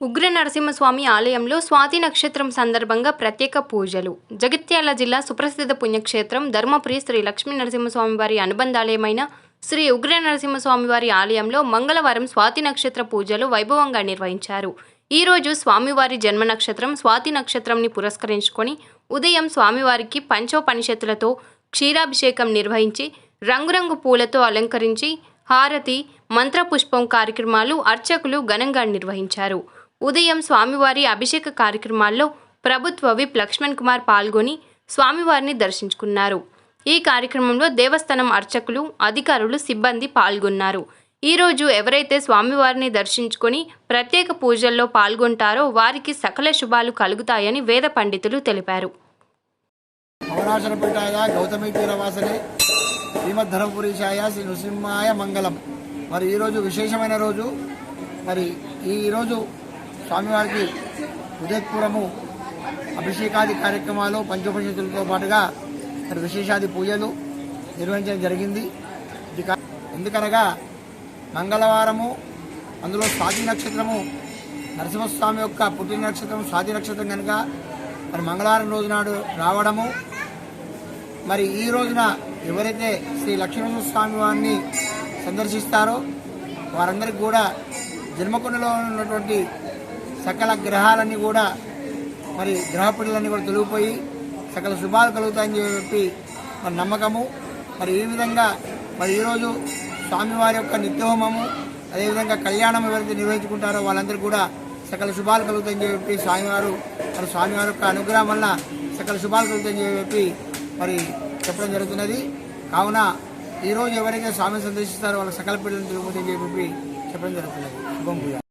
ఉగ్ర నరసింహస్వామి ఆలయంలో స్వాతి నక్షత్రం సందర్భంగా ప్రత్యేక పూజలు. జగిత్యాల జిల్లా సుప్రసిద్ధ పుణ్యక్షేత్రం ధర్మపురి శ్రీ లక్ష్మీ నరసింహస్వామి వారి అనుబంధాలయమైన శ్రీ ఉగ్ర నరసింహస్వామి వారి ఆలయంలో మంగళవారం స్వాతి నక్షత్ర పూజలు వైభవంగా నిర్వహించారు. ఈరోజు స్వామివారి జన్మ నక్షత్రం స్వాతి నక్షత్రంని పురస్కరించుకొని ఉదయం స్వామివారికి పంచోపనిషత్తులతో క్షీరాభిషేకం నిర్వహించి రంగురంగు పూలతో అలంకరించి హారతి మంత్రపుష్పం కార్యక్రమాలు అర్చకులు ఘనంగా నిర్వహించారు. ఉదయం స్వామివారి అభిషేక కార్యక్రమాల్లో ప్రభుత్వ విప్ లక్ష్మణ్ కుమార్ పాల్గొని స్వామివారిని దర్శించుకున్నారు. ఈ కార్యక్రమంలో దేవస్థానం అర్చకులు, అధికారులు, సిబ్బంది పాల్గొన్నారు. ఈరోజు ఎవరైతే స్వామివారిని దర్శించుకొని ప్రత్యేక పూజల్లో పాల్గొంటారో వారికి సకల శుభాలు కలుగుతాయని వేద పండితులు తెలిపారు. గౌతమి తీరవాసనే శ్రీమద్ ధర్మపురీశాయ శ్రీ నృసింహాయ మంగళం. మరి ఈరోజు విశేషమైన రోజు. మరి ఈరోజు స్వామివారికి ఉదయపూర్వము అభిషేకాది కార్యక్రమాలు పంచోపనిషత్తులతో పాటుగా మరి విశేషాది పూజలు నిర్వహించడం జరిగింది. ఎందుకనగా మంగళవారము, అందులో స్వాతి నక్షత్రము నరసింహస్వామి యొక్క పుట్టిన నక్షత్రం స్వాతి నక్షత్రం కనుక మరి మంగళవారం రోజు నాడు రావడము, మరి ఈ రోజున ఎవరైతే శ్రీ లక్ష్మీనరసింహస్వామి వారిని సందర్శిస్తారో వారందరికీ కూడా జన్మకుండలో ఉన్నటువంటి సకల గ్రహాలన్నీ కూడా మరి గ్రహపీడలన్నీ కూడా తొలగిపోయి సకల శుభాలు కలుగుతాయని చెప్పి మరి నమ్మకము. మరి ఈ విధంగా మరి ఈరోజు స్వామివారి యొక్క నిత్యహోమము, అదేవిధంగా కళ్యాణం ఎవరైతే నిర్వహించుకుంటారో వాళ్ళందరికీ కూడా సకల శుభాలు కలుగుతాయని చెప్పి స్వామివారి యొక్క అనుగ్రహం వల్ల సకల శుభాలు కలుగుతాయని చెప్పి మరి చెప్పడం జరుగుతున్నది. కావున ఈరోజు ఎవరైతే స్వామిని సందర్శిస్తారో వాళ్ళ సకల పీడలను తొలగిపోతాయని చెప్పి చెప్పడం జరుగుతున్నది. శుభం పూజ.